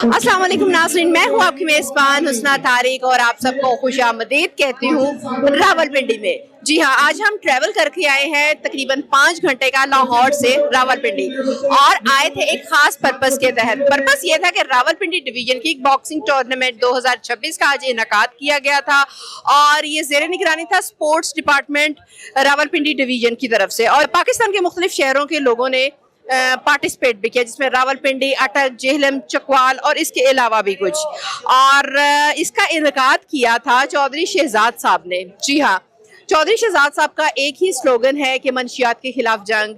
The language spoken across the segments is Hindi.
अस्सलाम वालेकुम नाज़रीन, मैं हूँ आपकी मेज़बान हुस्ना तारिक और आप सबको खुशामदीद कहती हूँ रावलपिंडी में। जी हाँ, आज हम ट्रैवल करके आए हैं तकरीबन 5 घंटे का लाहौर से रावलपिंडी और आए थे एक खास पर्पस के तहत। पर्पस ये था कि रावलपिंडी डिवीजन की एक बॉक्सिंग टूर्नामेंट 2026 का आज इनेकाद किया गया था और ये ज़ेरे निगरानी था स्पोर्ट्स डिपार्टमेंट रावलपिंडी डिवीजन की तरफ से और पाकिस्तान के मुख्तलिफ शहरों के लोगों ने पार्टिसिपेट भी किया, जिसमें रावलपिंडी, अटक, जेहलम, चकवाल और इसके अलावा भी कुछ। और इसका इनेकाद किया था चौधरी शहजाद साहब ने। जी हाँ, चौधरी शहजाद साहब का एक ही स्लोगन है कि मंशियात के खिलाफ जंग,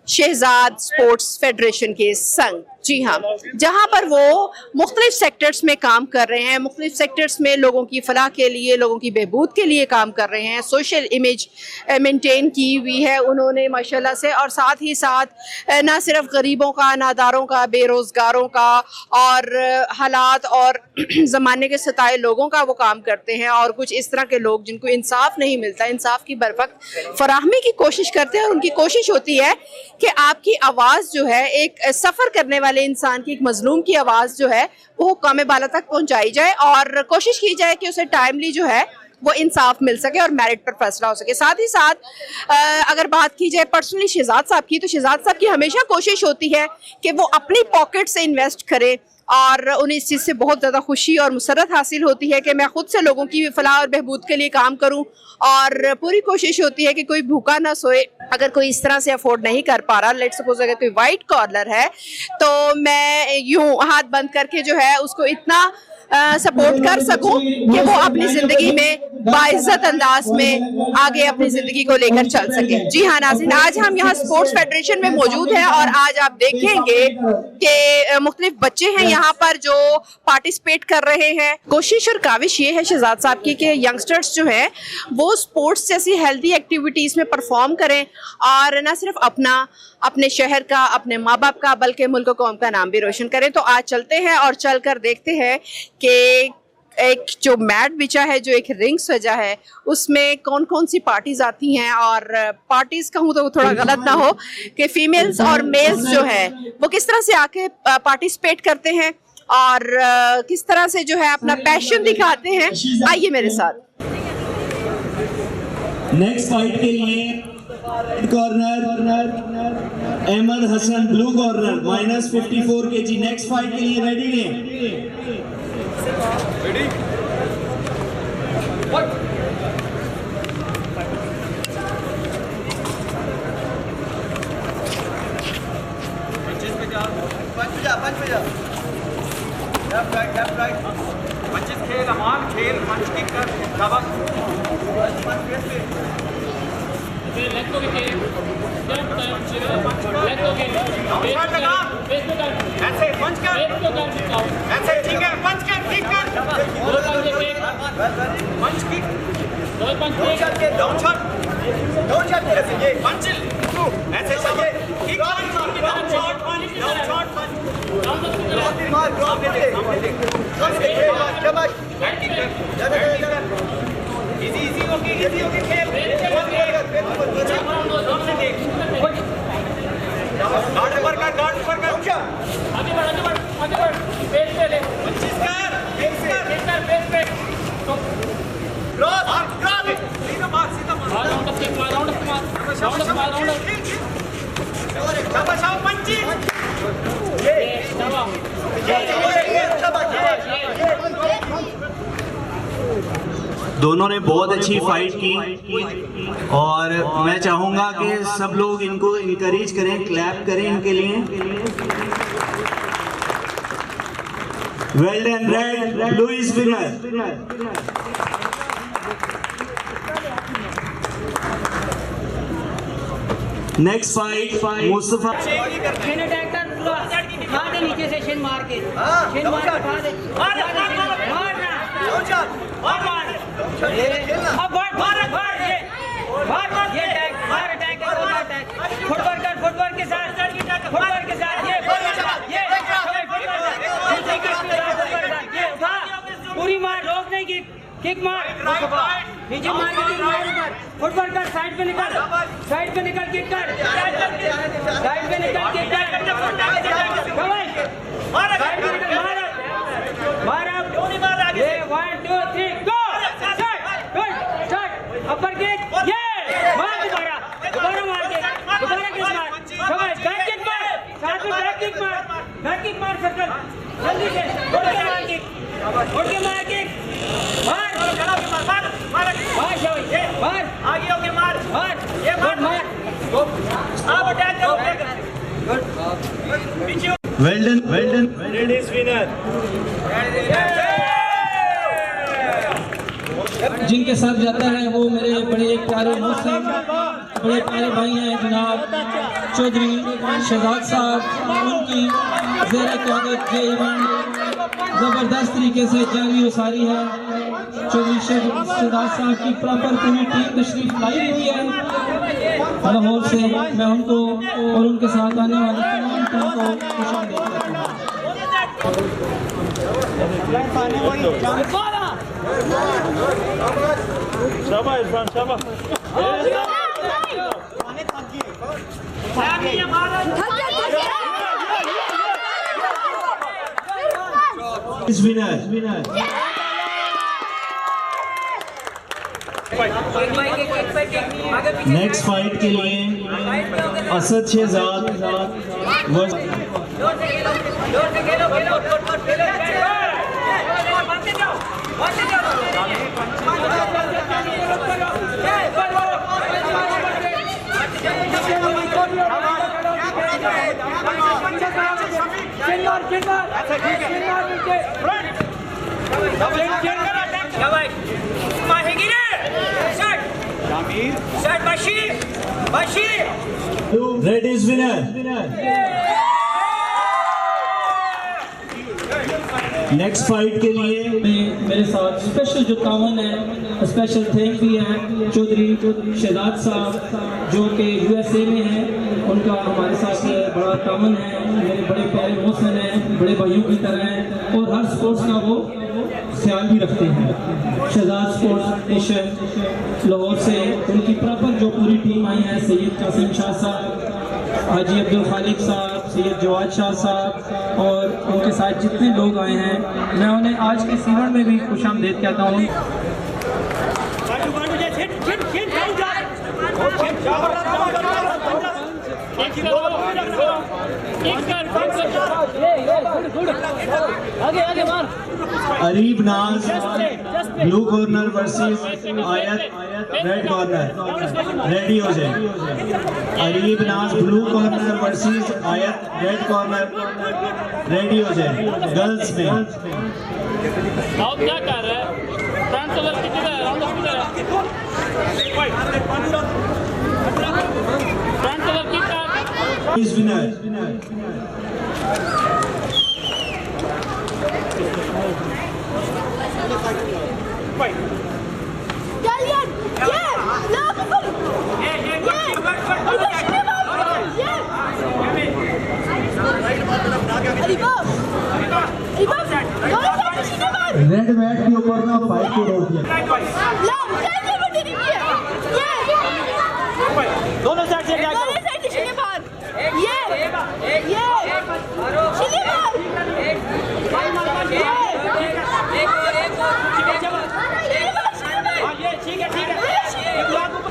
शहजाद स्पोर्ट्स फेडरेशन के संग। जी हाँ, जहाँ पर वो मुख्तलिफ सेक्टर्स में काम कर रहे हैं, मुख्तलिफ सेक्टर्स में लोगों की फलाह के लिए, लोगों की बहबूद के लिए काम कर रहे हैं। सोशल इमेज मेंटेन की हुई है उन्होंने माशाल्लाह से, और साथ ही साथ ना सिर्फ गरीबों का, नादारों का, बेरोज़गारों का और हालात और ज़माने के सताए लोगों का वो काम करते हैं। और कुछ इस तरह के लोग जिनको इंसाफ नहीं मिलता, इंसाफ की बरवक्त फराहमी की कोशिश करते हैं और उनकी कोशिश होती है कि आपकी आवाज़ जो है, एक सफ़र करने वाले इंसान की, एक मजलूम की आवाज़ जो है वो हुक्काम बाला तक पहुंचाई जाए और कोशिश की जाए कि उसे टाइमली जो है वो इंसाफ मिल सके और मेरिट पर फैसला हो सके। साथ ही साथ अगर बात की जाए पर्सनली शहजाद साहब की, तो शहजाद साहब की हमेशा कोशिश होती है कि वो अपनी पॉकेट से इन्वेस्ट करें और उन्हें इस चीज़ से बहुत ज़्यादा खुशी और मुसरत हासिल होती है कि मैं खुद से लोगों की फलाह और बहबूद के लिए काम करूं। और पूरी कोशिश होती है कि कोई भूखा ना सोए। अगर कोई इस तरह से अफोर्ड नहीं कर पा रहा, लेट्स सपोज अगर कोई वाइट कॉलर है, तो मैं यूं हाथ बंद करके जो है उसको इतना सपोर्ट कर सकूं कि वो अपनी जिंदगी में बाइज्जत अंदाज में आगे अपनी जिंदगी को लेकर चल सके। जी हाँ नाज़रीन, आज हम यहाँ स्पोर्ट्स फेडरेशन में मौजूद हैं और आज आप देखेंगे कि मुख्तलिफ बच्चे हैं यहाँ पर जो पार्टिसिपेट कर रहे हैं। कोशिश और काविश ये है शहजाद साहब की कि यंगस्टर्स जो है वो स्पोर्ट्स जैसी हेल्दी एक्टिविटीज में परफॉर्म करें और न सिर्फ अपने शहर का, अपने माँ बाप का, बल्कि मुल्क कौम का नाम भी रोशन करें। तो आज चलते हैं और चलकर देखते हैं कि एक जो मैट बिछा है, जो एक रिंग सजा है, उसमें कौन कौन सी पार्टीज आती हैं। और पार्टीज कहूँ तो थोड़ा गलत ना हो कि फीमेल्स और मेल्स जो है वो किस तरह से आके पार्टिसिपेट करते हैं और किस तरह से जो है अपना पैशन दिखाते हैं। आइए मेरे साथ। नेक्स्ट फाइट के लिए corner Ahmed Hasan, blue corner -54 kg। Next fight के लिए रेडी हैं? रेडी? पंच पे जा। Left right. पंचेस खेल, अमान खेल, पंच किक कर, शाबाश। लेग को भी खेल, लेग को खेल, फेस पे कर, ऐसे पंच कर, ऐसे ठीक है, पंच कर, किक कर, दो पंच किक, पंच किक, दो पंच किक, डाउन शॉट ऐसे, ये पंच ऐसे चाहिए, किक, डाउन शॉट पंच, मार ड्रॉप दे, शाबाश, इजी ओके खेल, गार्ड ऊपर कर, आगे बढ़, पेस पे ले, 25 कर, पेस पे, क्रॉस, सीधा मार, राउंड अप मार, शाबाश, पंची, दोनों ने बहुत अच्छी फाइट की और मैं चाहूंगा कि सब लोग इनको इनकरेज करें, क्लैप करें इनके लिए। Well done, red blue is winner. Next fight Mustafa, नीचे से शिन मार के, फुटबॉल के साथ पूरी मार, रोक नहीं, किक मार, नीचे मार के किक मार, ऊपर फुटबॉल कर, साइड पे निकल, किक कर, साइड पे निकल, किक कर, साइड पे निकल, मार Well done, well done. Ladies winner. जिनके साथ जाता है वो मेरे बड़े प्यारे मुस्लिम बड़े प्यारे भाई हैं जनाब चौधरी शहजाद साहब। उनकी ज़ेर क़यादत ये इवेंट ज़बरदस्त तरीके से जारी व सारी है। चौधरी शहजाद साहब की प्रॉपर पूरी टीम तशरीफ लाई हुई है लाहौर से। मैं उनको और उनके साथ आने वाले तमाम टीम को खुशामदीद कहता हूँ। शाबाश इरफान, शाबाश। Is winner. नेक्स्ट फाइट के लिए Asad Shahzad red is winner. Next fight के लिए मेरे साथ स्पेशल जो तावन है, स्पेशल थैंक भी है चौधरी शहजाद साहब जो कि USA में हैं। उनका हमारे साथ बड़ा तावन है। मेरे बड़े प्यारे मोहसिन हैं, बड़े भाइयों की तरह हैं और हर स्पोर्ट्स का वो ख्याल भी रखते हैं। शहजाद स्पोर्ट्स नेशन लाहौर से उनकी प्रॉपर जो पूरी टीम आई है, सैयद कासिम शाह साहब, हाजी अब्दुल खालिक साहब, सैयद जवाद शाह साहब और उनके साथ जितने लोग आए हैं, मैं उन्हें आज के सीवन में भी खुशामदीद कहता हूँ। अरीब नाज ब्लू कॉर्नर वर्सेस आयत रेड कॉर्नर। रेडी हो जाए। अरीब नाज ब्लू कॉर्नर वर्सेस आयत रेड कॉर्नर। रेडी हो जाए। गर्ल्स में आप क्या कर रहे हैं? फ्रंट कलर किधर है? राउंड किधर है? फ्रंट कलर किधर? Is winner. रेड मैट के ऊपर ना फाइट को रोक दिया। दोनों साइड से क्या करो?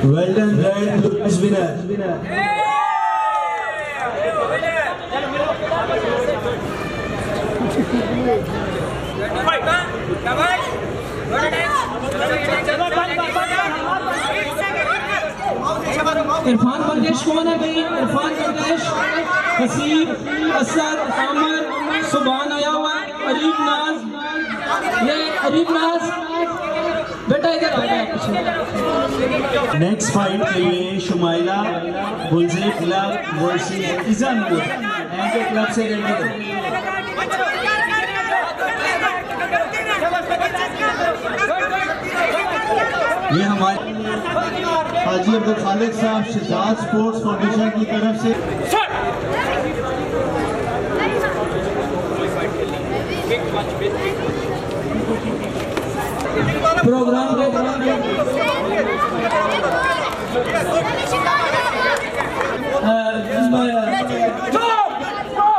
Well done, red is winner. Irfan परदेश कौन है भाई? इरफान परदेश, हसीब, असद, आमिर, सुभान आया हुआ है, अरीब नाज। ये अरीब नाज बेटा इधर आ गया। नेक्स्ट फाइट के लिए शुमाइला बुलजे club versus Izanpur anchor club से रेडी। ये हमारे हाजी अब्दुल खालिक साहब शहजाद स्पोर्ट्स फाउंडेशन की तरफ से प्रोग्राम के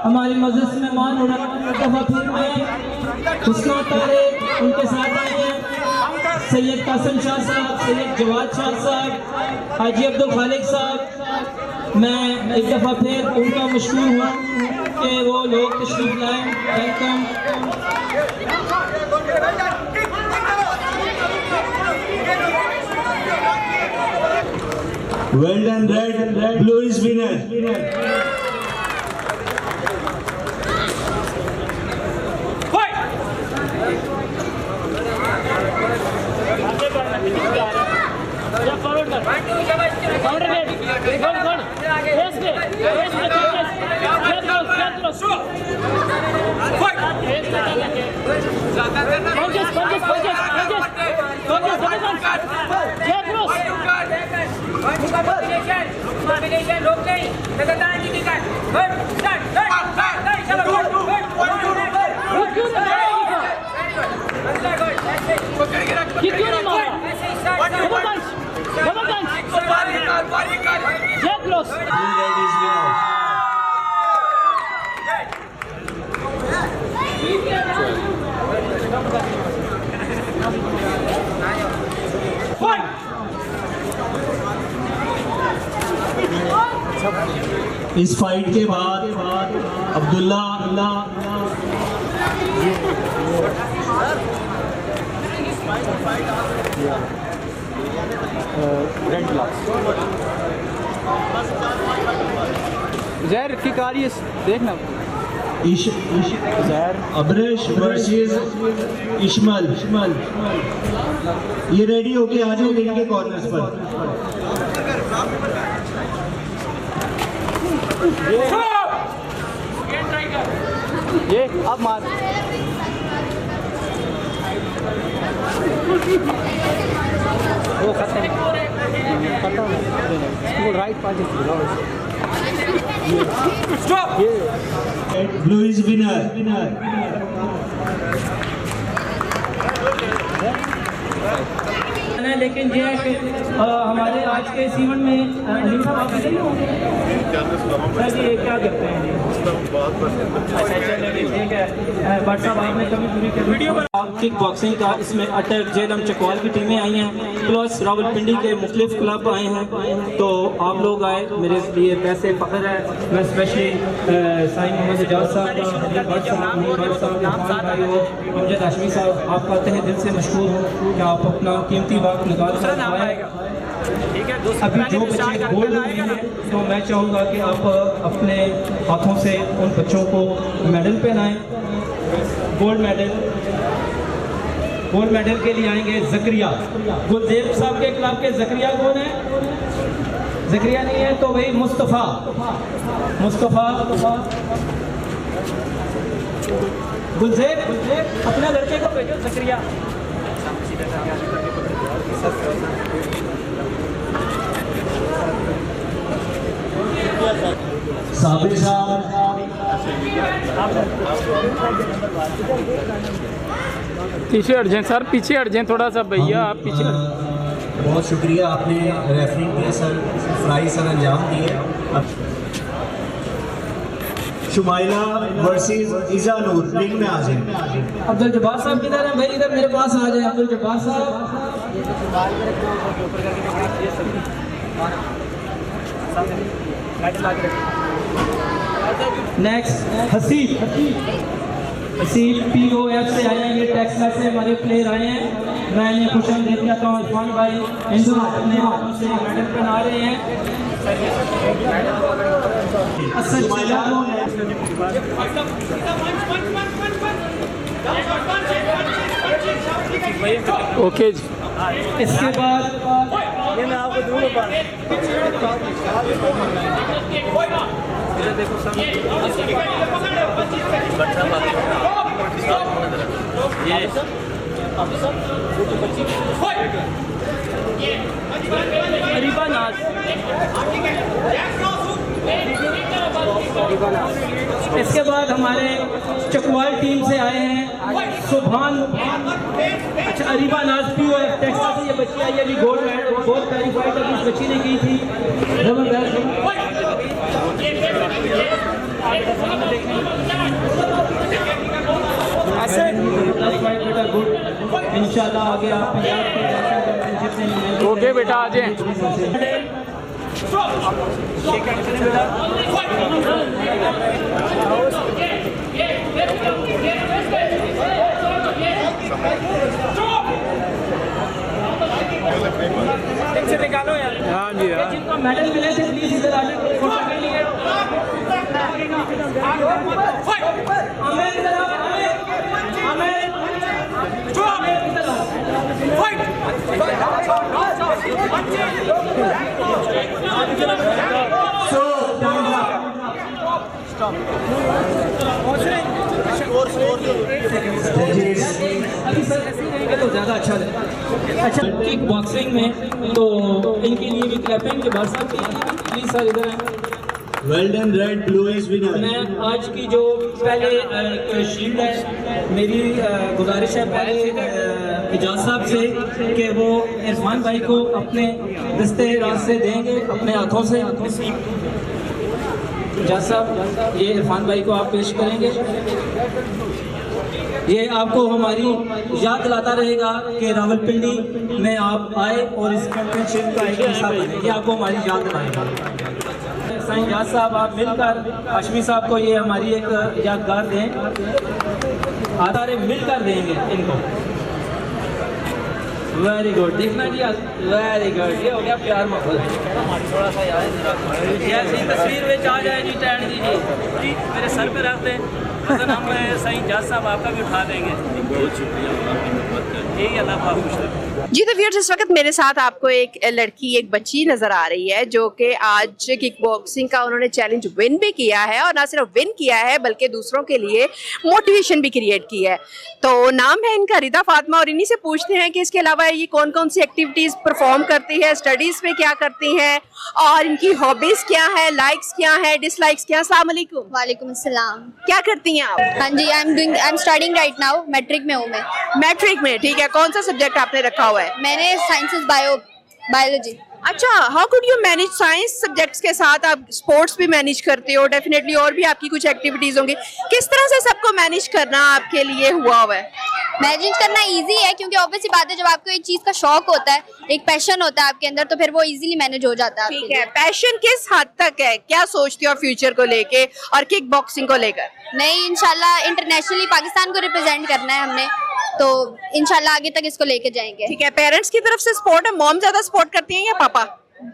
हमारे मजलिस मेहमान हुस्ना तारे उनके साथ आए हैं। सैयद कासिम शाह साहब, सैयद जवाद शाह साहब, हाजी अब्दुल खालिक साहब। मैं एक दफ़ा फिर उनका मशहूर हुआ के वो लोग तशरीफ लाएं। Welcome. Well done, red. Blue is winner. आगे बढ़ना किसी जा रहा है या फॉरवर्ड कर काउंटर रेड गोल फेस पे रोक नहीं लगातार की टिकट गुड स्टार्ट चलो किक क्यों नहीं मारा डबल पंच जेट लॉस Blue red is winner. इस फाइट के बाद अब्दुल्ला जहर की कारी देखना अबरेश वर्सेस इशमल। ये रेडी होके आ जाओ इनके कॉर्नर्स पर। ये अब मार वो खत्म right pass Stop! Blue is winner. लेकिन ये है कि हमारे आज के इस इवेंट में अलीम साहब आप नहीं होंगे जी क्या करते हैं जी अच्छा चलिए ठीक है बट साहब आपने कभी पूरी वीडियो किक बॉक्सिंग का इसमें अटक जेलम चकवाल की टीमें आई हैं प्लस रावलपिंडी के मुख्तलिफ क्लब आए हैं तो आप लोग आए मेरे लिए वैसे फ़ख्र है मैं स्पेशली साईं मोहम्मद एजाज साहब का अमजद हाशमी साहब आपका तहे दिल से मशहूर हूँ कि आप अपना कीमती वक्त निकाल कर आए। अभी जो बच्चे गोल्ड हुए हैं तो मैं चाहूँगा कि आप अपने हाथों से उन बच्चों को मेडल पहनाएं। गोल्ड मेडल के लिए आएंगे जकरिया। गुलजेब साहब के क्लब के जकरिया कौन है? जकरिया नहीं है तो वही मुस्तफ़ा गुलजेब अपने लड़के को भेजो जकरिया। साबिर साहब पीछे हट जाएं सर पीछे हट जाएं थोड़ा सा भैया आप पीछे बहुत शुक्रिया आपने रेफरिंग के सर फ्राई सर अंजाम दिए। शुमाइला वर्सेस इजानूर रिंग में आ जाए। अब्दुल जब्बार साहब किधर हैं भाई? इधर मेरे पास आ जाए अब्दुल जब्बार साहब। नेक्स्ट हसीब POF से आए हैं, ये टेक्सास से हमारे प्लेयर आए हैं। मैं इन्हें खुश आमदीद कहता हूँ। इरफान भाई इनको अपने हाथों से मेडल पहना रहे हैं। ओके जी इसके बाद ये मैं आपको दूंगा देखो अरीबा नाज इसके बाद हमारे चकवाल टीम से आए हैं सुभान। अच्छा अरीबा नाज POF टेक्सास से ये बच्ची आई है अभी गोल्ड क्वालिफाइड अभी इस बच्ची ने की थी जबरदस्त। इंशाल्लाह आगे आप ओके बेटा आ जाए। से निकालो यार। हाँ जी हाँ। जिनको मेडल मिले थे प्लीज इधर आने फोटो के लिए। आमिर इधर आओ, आमिर इधर आओ। अभी सर ऐसे ही रहेंगे तो ज़्यादा अच्छा रहेगा। अच्छा, किक बॉक्सिंग में तो इनके लिए भी क्लैपिंग के भाई साहब के लिए भी प्लीज सर इधर आएं। Well done, red, blue is winner. मैं आज की जो पहले एक शील्ड है, मेरी गुजारिश है पहले इजाज़ साहब से कि वो इरफान भाई को अपने दस्ते राज से देंगे, अपने हाथों से। इजाज़ साहब, ये इरफान भाई को आप पेश करेंगे। ये आपको हमारी याद दिलाता रहेगा कि रावलपिंडी में आप आए और इस चैंपियनशिप का एक हिस्सा बने। ये आपको हमारी याद दिलाएगा। साईं याद साहब, आप मिलकर हाशमी साहब को ये हमारी एक यादगार दें। आधारे मिलकर देंगे इनको। वेरी गुड, देखना जी, वेरी गुड। ये हो गया प्यार मोहब्बत। थोड़ा सा ऐसी तस्वीर में आ जाए जी, टैंड जी मेरे सर पे रख दें, वजन हम साईं जाज साहब आपका भी उठा देंगे। बहुत शुक्रिया, यही अल्लाह पाक खुश रखे। जी तो व्यूअर्स, इस वक्त मेरे साथ आपको एक लड़की, एक बच्ची नजर आ रही है जो कि आज किक बॉक्सिंग का उन्होंने चैलेंज विन भी किया है, और ना सिर्फ विन किया है बल्कि दूसरों के लिए मोटिवेशन भी क्रिएट की है। तो नाम है इनका रिदा फातिमा, और इन्हीं से पूछते हैं कि इसके अलावा ये कौन कौन सी एक्टिविटीज परफॉर्म करती है, स्टडीज में क्या करती हैं, और इनकी हॉबीज क्या है, लाइक्स क्या है, डिसलाइक्स क्या। अस्सलाम वालेकुम। वालेकुम अस्सलाम। क्या करती हैं आप? हाँ जी, I am studying right now, matric में हूँ मैं। मैट्रिक में, ठीक है। कौन सा सब्जेक्ट आपने रखा हुआ है? मैंने साइंसेस बायोलॉजी। अच्छा, how could you manage science subjects के साथ आप स्पोर्ट्स भी मैनेज करते हो, डेफिनेटली और भी आपकी कुछ एक्टिविटीज होंगी। किस तरह से सबको मैनेज करना आपके लिए हुआ है? मैनेज करना इजी है, क्योंकि ऑब्वियसली बात है, जब आपको एक चीज का शौक होता है, एक पैशन होता है आपके अंदर, तो फिर वो इजीली मैनेज हो जाता है। ठीक है, पैशन किस हद तक है? क्या सोचते हो फ्यूचर को लेके और किक बॉक्सिंग को लेकर? नहीं, इंशाल्लाह इंटरनेशनली पाकिस्तान को रिप्रेजेंट करना है हमने, तो इंशाल्लाह आगे तक इसको लेके जाएंगे। ठीक है, पेरेंट्स की तरफ से सपोर्ट है? मॉम ज्यादा सपोर्ट करती हैं या पापा?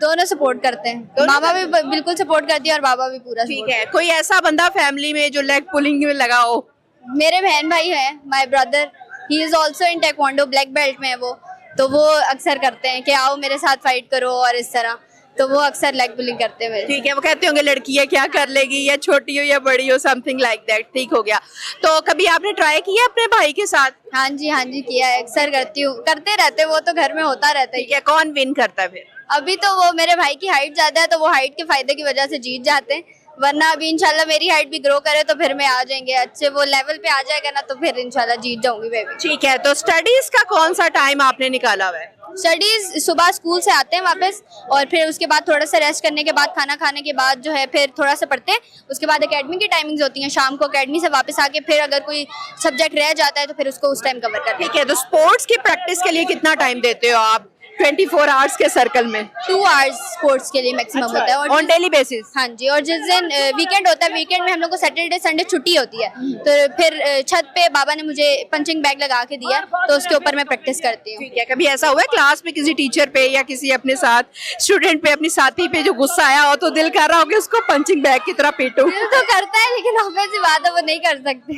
दोनों सपोर्ट करते हैं, मामा भी बिल्कुल सपोर्ट करती है और बाबा भी पूरा। ठीक है, कोई ऐसा बंदा फैमिली में जो लेग पुलिंग में लगा हो? मेरे बहन भाई हैं, my brother, he is also in taekwondo, black belt में है वो, तो वो अक्सर करते हैं कि आओ मेरे साथ फाइट करो और इस तरह, तो वो अक्सर लेग पुलिंग करते हैं। ठीक है, वो कहते होंगे लड़की है क्या कर लेगी, या छोटी हो या बड़ी हो, समथिंग लाइक दैट। ठीक हो गया। तो कभी आपने ट्राई किया अपने भाई के साथ? हाँ जी किया है, अक्सर करती हूँ, करते रहते, वो तो घर में होता रहता है। ठीक है, कौन विन करता है फिर? अभी तो वो मेरे भाई की हाइट ज्यादा है, तो वो हाइट के फायदे की वजह से जीत जाते हैं, वरना अभी इंशाल्लाह मेरी हाइट भी ग्रो करे तो फिर मैं आ जाएंगे अच्छे वो लेवल पे आ जाएगा ना, तो फिर इंशाल्लाह जीत जाऊंगी मैं भी। ठीक है, तो स्टडीज का कौन सा टाइम आपने निकाला हुआ है? स्टडीज सुबह स्कूल से आते हैं वापस, और फिर उसके बाद थोड़ा सा रेस्ट करने के बाद, खाना खाने के बाद जो है फिर थोड़ा सा पढ़ते हैं। उसके बाद एकेडमी की टाइमिंग्स होती हैं, शाम को एकेडमी से वापस आके फिर अगर कोई सब्जेक्ट रह जाता है तो फिर उसको उस टाइम कवर करते हैं। ठीक है, तो स्पोर्ट्स की प्रैक्टिस के लिए कितना टाइम देते हो आप 24 आवर्स के सर्कल में? 2 आवर्स स्पोर्ट्स के लिए मैक्सिमम होता है, और ऑन डेली बेसिस? हाँ जी, और जिस दिन वीकेंड होता है, वीकेंड में हम लोग को सैटरडे संडे छुट्टी होती है, तो फिर छत पे बाबा ने मुझे पंचिंग बैग लगा के दिया, तो उसके ऊपर मैं प्रैक्टिस करती हूँ। ठीक है, कभी ऐसा हुआ है क्लास में किसी टीचर पे या किसी अपने साथ स्टूडेंट पे, अपनी साथी पे जो गुस्सा आया हो, तो दिल कर रहा हो कि उसको पंचिंग बैग की तरह पीटूं? दिल तो करता है, लेकिन ऑब्वियसली बात है वो नहीं कर सकते।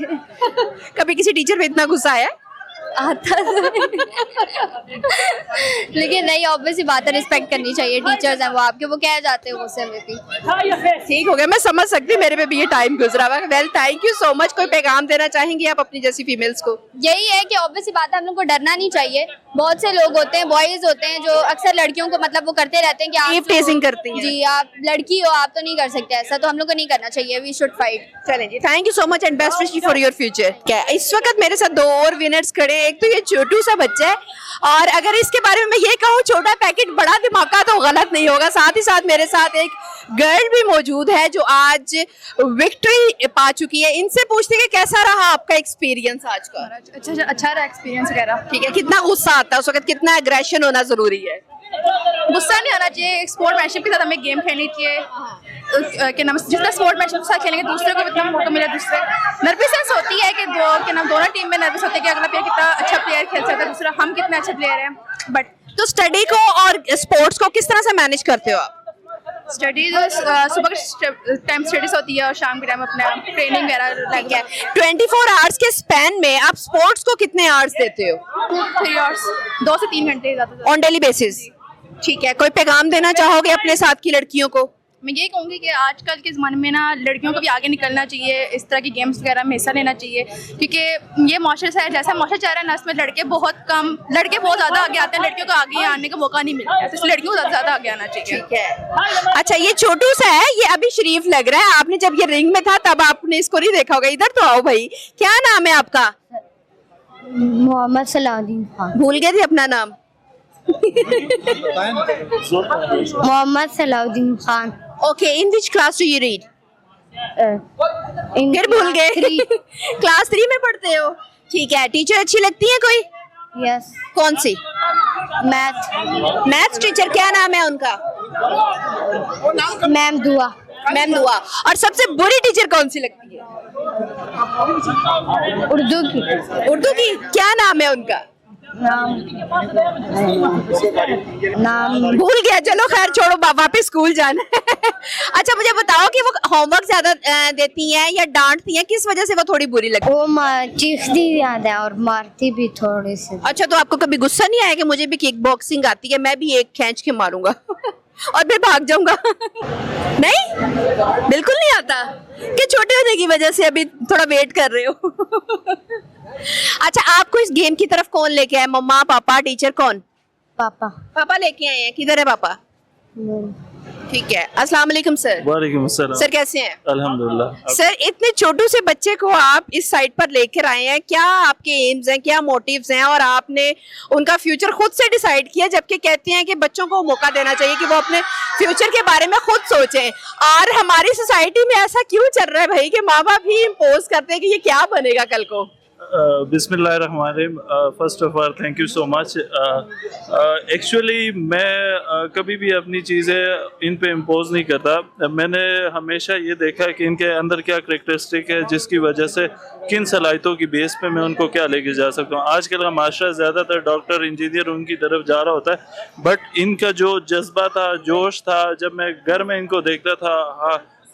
कभी किसी टीचर पे इतना गुस्सा आया? आता लेकिन नहीं, ऑब्वियसली बात है, रिस्पेक्ट करनी चाहिए, टीचर्स हैं वो आपके, वो कह जाते हैं मुझसे हमें भी। ठीक हो गया, मैं समझ सकती हूँ, मेरे पे भी ये टाइम गुजरा हुआ। Well, thank you so much. कोई पैगाम देना चाहेंगी आप अपनी जैसी फीमेल्स को? यही है कि ऑब्वियसली बात है, हम लोग को डरना नहीं चाहिए। बहुत से लोग होते हैं, बॉयज होते हैं, जो अक्सर लड़कियों को मतलब वो करते रहते हैं कि आप टेजिंग करती हैं। जी, आप लड़की हो, आप तो नहीं कर सकते ऐसा, तो हम लोग को नहीं करना चाहिए। We should fight. चलें जी, thank you so much and best wish for your future. क्या इस वक्त मेरे साथ 2 और विनर्स खड़े हैं। एक तो ये छोटू सा बच्चा है, और अगर इसके बारे में मैं ये कहूँ छोटा पैकेट बड़ा धमाका, तो गलत नहीं होगा। साथ ही साथ मेरे साथ एक गर्ल भी मौजूद है जो आज विक्ट्री पा चुकी है। इनसे पूछते हैं कि कैसा रहा आपका एक्सपीरियंस आज का? अच्छा रहा एक्सपीरियंस वगैरह। ठीक है, कितना गुस्सा आता है उस वक्त, कितना एग्रेशन होना जरूरी है? गुस्सा नहीं आना चाहिए, स्पोर्टमैनशिप के साथ हमें गेम खेलनी चाहिए। क्या नाम, जितना स्पोर्टमैनशिप के साथ खेलेंगे दूसरे को इतना मौका मिला, दूसरे नर्वसनेस होती है कि दोनों टीम में नर्वस होती है कि अगला प्लेयर कितना अच्छा प्लेयर खेल सकता है, दूसरा हम कितने अच्छे प्लेयर हैं। बट तो स्टडी को और स्पोर्ट्स को किस तरह से मैनेज करते हो आप? स्टडीज सुबह के टाइम स्टडीज होती है और शाम के टाइम अपना ट्रेनिंग वगैरह लाइक है। 24 आवर्स के स्पैन में आप स्पोर्ट्स को कितने आवर्स देते हो? 2-3 आवर्स, 2 से 3 घंटे ज़्यादा ऑन डेली बेसिस। ठीक है, कोई पैगाम देना चाहोगे अपने साथ की लड़कियों को? मैं ये कहूँगी कि आजकल के ज़माने में ना लड़कियों को भी आगे निकलना चाहिए, इस तरह की गेम्स वगैरह में हिस्सा लेना चाहिए, क्योंकि ये माशरा है, जैसा माशरा चाह रहा है ना, इसमें लड़के बहुत ज़्यादा आगे आते हैं, लड़कियों को आगे आने का मौका नहीं मिलता है, तो लड़कियों को ज़्यादा आगे आना चाहिए। ठीक है। अच्छा, ये छोटू सा है, ये अभी शरीफ लग रहा है। आपने जब ये रिंग में था तब आपने इसको नहीं देखा होगा। इधर तो आओ भाई, क्या नाम है आपका? मोहम्मद सलाउद्दीन खान। भूल गए थे अपना नाम? Mohammad Salahuddin Khan. Okay, in which class do you read? फिर भूल गए। क्लास 3 में पढ़ते हो? ठीक है। टीचर अच्छी लगती है कोई? यस। कौन सी? Maths teacher. क्या नाम है उनका? मैम दुआ। मैम दुआ। और सबसे बुरी टीचर कौन सी लगती है? उर्दू की। उर्दू की क्या नाम है उनका? नाम भूल गया। चलो खैर छोड़ो, वापस स्कूल जाना है। अच्छा, मुझे बताओ कि वो होमवर्क ज्यादा देती हैं या डांटती हैं? किस वजह से वो थोड़ी बुरी लगती है? वो चीखती ज्यादा है और मारती भी थोड़ी सी। अच्छा, तो आपको कभी गुस्सा नहीं आया कि मुझे भी किक बॉक्सिंग आती है, मैं भी एक खींच के मारूंगा और फिर भाग जाऊंगा? नहीं, बिल्कुल नहीं आता कि छोटे होने की वजह से अभी थोड़ा वेट कर रहे हो। अच्छा, आपको इस गेम की तरफ कौन लेके आया? मम्मा, पापा, टीचर, कौन? पापा। पापा लेके आए हैं। किधर है पापा? ठीक है। अस्सलाम वालेकुम सर। वालेकुम अस्सलाम। सर कैसे हैं? अल्हम्दुलिल्लाह। सर, इतने छोटू से बच्चे को आप इस साइड पर लेकर आए हैं, क्या आपके एम्स हैं, क्या मोटिव्स हैं, और आपने उनका फ्यूचर खुद से डिसाइड किया, जबकि कहते हैं कि बच्चों को मौका देना चाहिए कि वो अपने फ्यूचर के बारे में खुद सोचें। और हमारी सोसाइटी में ऐसा क्यों चल रहा है भाई कि माँ बाप ही इम्पोज करते हैं कि ये क्या बनेगा कल को? बिस्मिल्लाहिर्रहमानिर्रहीम। First of all thank you so much. Actually मैं कभी भी अपनी चीज़ें इन पे इम्पोज नहीं करता। मैंने हमेशा ये देखा है कि इनके अंदर क्या करेक्टरिस्टिक है जिसकी वजह से किन सलाहियतों की बेस पे मैं उनको क्या लेके जा सकता हूँ। आजकल का माशरा ज़्यादातर डॉक्टर, इंजीनियर उनकी तरफ जा रहा होता है, बट इनका जो जज्बा था, जोश था, जब मैं घर में इनको देखता था,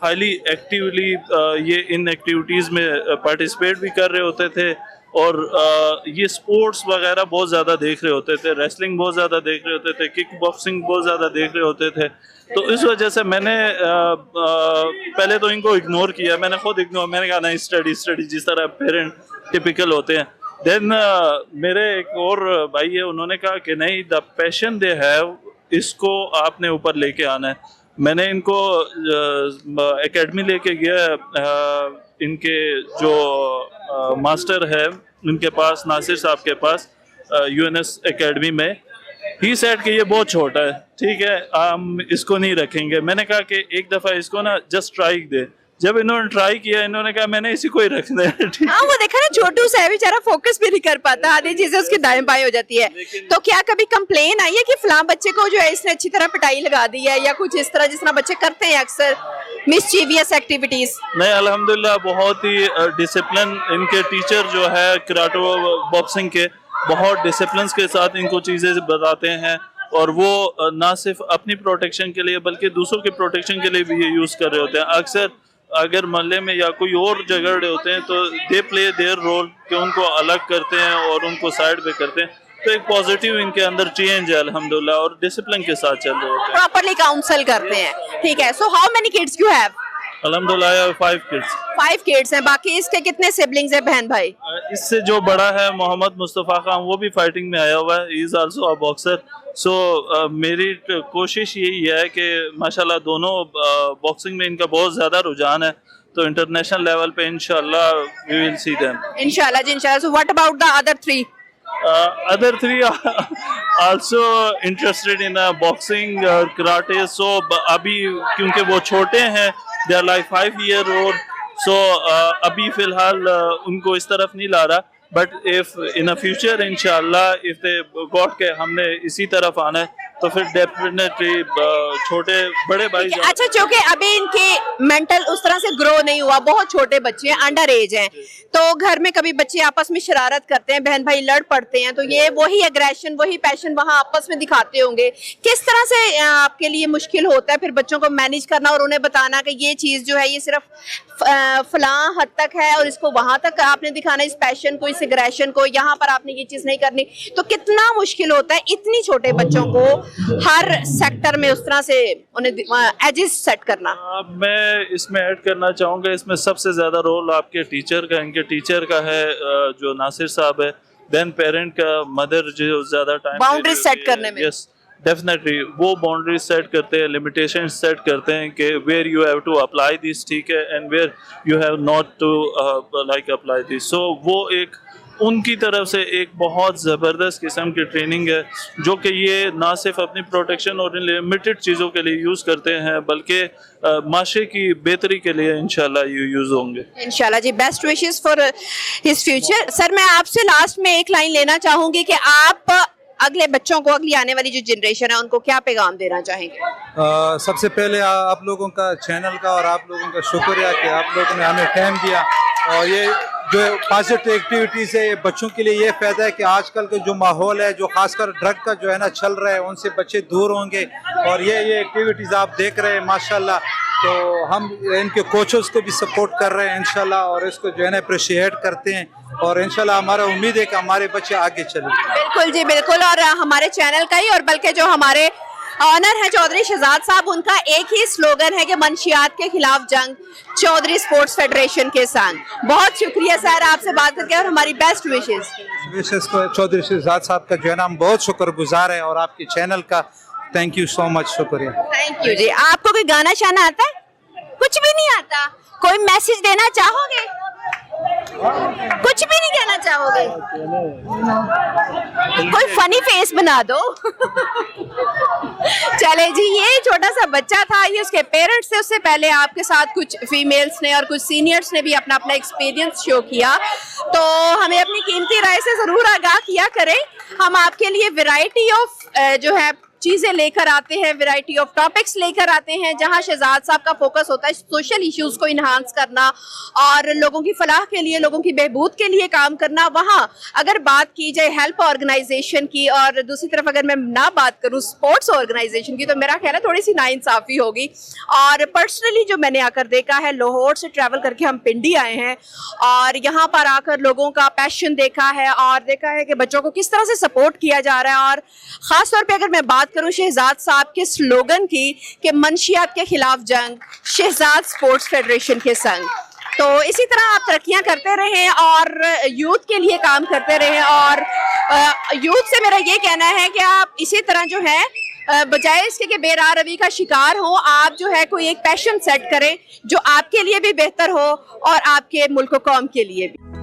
हाईली एक्टिवली ये इन एक्टिविटीज़ में पार्टिसिपेट भी कर रहे होते थे, और ये स्पोर्ट्स वगैरह बहुत ज़्यादा देख रहे होते थे, रेसलिंग बहुत ज़्यादा देख रहे होते थे, किक बॉक्सिंग बहुत ज़्यादा देख रहे होते थे। तो इस वजह से मैंने पहले तो इनको इग्नोर किया, मैंने खुद इग्नोर, मैंने कहा नहीं, स्टडी जिस तरह पेरेंट टिपिकल होते हैं। देन मेरे एक और भाई है, उन्होंने कहा कि नहीं, द पैशन दे हैव, इसको आपने ऊपर लेके आना है। मैंने इनको एकेडमी लेके गया, इनके जो मास्टर है उनके पास, नासिर साहब के पास, यूएनएस एकेडमी में। ही सेड कि ये बहुत छोटा है, ठीक है, हम इसको नहीं रखेंगे। मैंने कहा कि एक दफ़ा इसको ना जस्ट ट्राई दे। जब इन्होंने ट्राई किया, इन्होंने कहा मैंने इसी को ही रखना है। हाँ, वो देखा ना, छोटू सा है बेचारा, फोकस भी नहीं कर पाता, आधी चीजें उसकी दाएं बाएं हो जाती है। तो क्या कभी कंप्लेन आई है कि फलां बच्चे को जो है इसने अच्छी तरह पिटाई लगा दी है, या कुछ इस तरह जिस तरह बच्चे करते हैं अक्सर मिसचीवियस एक्टिविटीज? नहीं, अल्हम्दुलिल्लाह बहुत ही डिसिप्लिन इनके टीचर जो है कराटे बॉक्सिंग के, बहुत डिसिप्लिन के साथ इनको चीज़ें बताते हैं, और वो ना सिर्फ अपनी प्रोटेक्शन के लिए बल्कि दूसरों के प्रोटेक्शन के लिए भी ये यूज़ कर रहे होते हैं। अक्सर अगर मोहल्ले में या कोई और झगड़े होते हैं तो दे प्ले देयर रोल, कि उनको अलग करते हैं और उनको साइड पे करते हैं। तो एक पॉजिटिव इनके अंदर चेंज है अल्हम्दुलिल्लाह, और डिसिप्लिन के साथ चल रहे होते हैं, प्रॉपर्ली काउंसल करते हैं। ठीक है। So how many kids you have? अल्हम्दुलिल्लाह 5 किड्स। 5 किड्स हैं। बाकी इसके कितने सिबलिंग्स हैं, बहन भाई? इससे जो बड़ा है मोहम्मद मुस्तफ़ा खान, वो भी फाइटिंग में आया हुआ है, he is also a boxer. So मेरी कोशिश यही है कि माशाल्लाह दोनों बॉक्सिंग में इनका बहुत ज़्यादा रुझान है, तो इंटरनेशनल लेवल पे इंशाल्लाह वी विल सी देम, इंशाल्लाह जी, इंशाल्लाह। So what about the other 3? other 3 are also interested in boxing or karate. So अभी क्योंकि वो छोटे हैं, they are like 5-year-old, so अभी फिलहाल उनको इस तरफ नहीं ला रहा, but if in a future inshallah if they got के हमने इसी तरफ आना है, तो फिर डेफिनेटली छोटे बड़े भाई अच्छा, क्योंकि अभी इनके मेंटल उस तरह से ग्रो नहीं हुआ, बहुत छोटे बच्चे हैं, अंडर एज हैं, तो घर में कभी बच्चे आपस में शरारत करते हैं, बहन भाई लड़ पड़ते हैं, तो ये वही एग्रेशन वही पैशन वहां आपस में दिखाते होंगे। किस तरह से आपके लिए मुश्किल होता है फिर बच्चों को मैनेज करना और उन्हें बताना कि ये चीज जो है ये सिर्फ फलां हद तक है और इसको वहां तक आपने दिखाना, इस पैशन को, इस एग्रेशन को, यहाँ पर आपने ये चीज नहीं करनी, तो कितना मुश्किल होता है इतनी छोटे बच्चों को हर सेक्टर में उस तरह से उन्हें एजेस सेट करना। मैं इसमें ऐड करना चाहूँगा, इसमें सबसे ज़्यादा रोल आपके टीचर का, इनके टीचर का है जो नासिर साहब है, देन पेरेंट का, मदर जो ज़्यादा टाइम बाउंड्री सेट करने में। यस डेफिनेटली वो बाउंड्री सेट करते हैं, लिमिटेशन सेट करते हैं कि where you have to apply this, ठीक है, and where you have not to like apply this. So वो एक उनकी तरफ से एक बहुत ज़बरदस्त किस्म की ट्रेनिंग है जो कि ये ना सिर्फ अपनी प्रोटेक्शन और लिमिटेड चीज़ों के लिए यूज़ करते हैं बल्कि माशरे की बेहतरी के लिए इंशाल्लाह ये यूज़ होंगे इंशाल्लाह जी। Best wishes for his future. Sir मैं आपसे लास्ट में एक लाइन लेना चाहूंगी कि आप अगले बच्चों को, अगली आने वाली जो जनरेशन है उनको क्या पैगाम देना चाहेंगे? सबसे पहले आप लोगों का, चैनल का और आप लोगों का शुक्रिया कि आप लोगों ने हमें टाइम दिया, और ये जो पॉजिटिव एक्टिविटीज़ है बच्चों के लिए ये फ़ायदा है कि आजकल का जो माहौल है, जो खासकर ड्रग का जो है ना चल रहा है, उनसे बच्चे दूर होंगे, और ये एक्टिविटीज़ आप देख रहे हैं माशाल्लाह, तो हम इनके कोचेस को भी सपोर्ट कर रहे हैं इंशाल्लाह, और इसको जो है ना अप्रिशिएट करते हैं, और इंशाल्लाह हमारा उम्मीद है कि हमारे बच्चे आगे चलें। बिल्कुल जी बिल्कुल, और हमारे चैनल का ही और बल्कि जो हमारे ऑनर है चौधरी शहजाद साहब, उनका एक ही स्लोगन है कि मंशियात के खिलाफ जंग चौधरी स्पोर्ट्स फेडरेशन के संग। बहुत शुक्रिया सर आपसे बात करके, और हमारी बेस्ट विशेस को चौधरी शहजाद साहब का जो है ना हम बहुत शुक्रगुजार है, और आपके चैनल का थैंक यू सो मच, शुक्रिया। थैंक यू जी। आपको कोई गाना शाना आता है? कुछ भी नहीं आता? कोई मैसेज देना चाहोगे? कुछ भी नहीं कहना चाहोगे? कोई फनी फेस बना दो। चले जी, ये छोटा सा बच्चा था, ये उसके पेरेंट्स थे। उससे पहले आपके साथ कुछ फीमेल्स ने और कुछ सीनियर्स ने भी अपना अपना एक्सपीरियंस शो किया, तो हमें अपनी कीमती राय से जरूर आगाह किया करें। हम आपके लिए वैरायटी ऑफ जो है चीजें लेकर आते हैं, वैरायटी ऑफ टॉपिक्स लेकर आते हैं, जहां शहजाद साहब का फोकस होता है सोशल इश्यूज को इन्हांस करना और लोगों की फलाह के लिए, लोगों की बहबूद के लिए काम करना। वहां अगर बात की जाए हेल्प ऑर्गेनाइजेशन की, और दूसरी तरफ अगर मैं ना बात करूं स्पोर्ट्स ऑर्गेनाइजेशन की, तो मेरा ख्याल है थोड़ी सी नाइंसाफी होगी। और पर्सनली जो मैंने आकर देखा है, लाहौर से ट्रैवल करके हम पिंडी आए हैं, और यहाँ पर आकर लोगों का पैशन देखा है, और देखा है कि बच्चों को किस तरह से सपोर्ट किया जा रहा है। और खास तौर पे अगर मैं बात करूं शहजाद साहब के स्लोगन की कि मंशियात के खिलाफ जंग शहजाद स्पोर्ट्स फेडरेशन के संग, तो इसी तरह आप तरक्कियां करते रहें और यूथ के लिए काम करते रहें। और यूथ से मेरा ये कहना है कि आप इसी तरह जो है बजाय इसके कि बेराह रवी का शिकार हो, आप जो है कोई एक पैशन सेट करें जो आपके लिए भी बेहतर हो और आपके मुल्क कौम के लिए भी।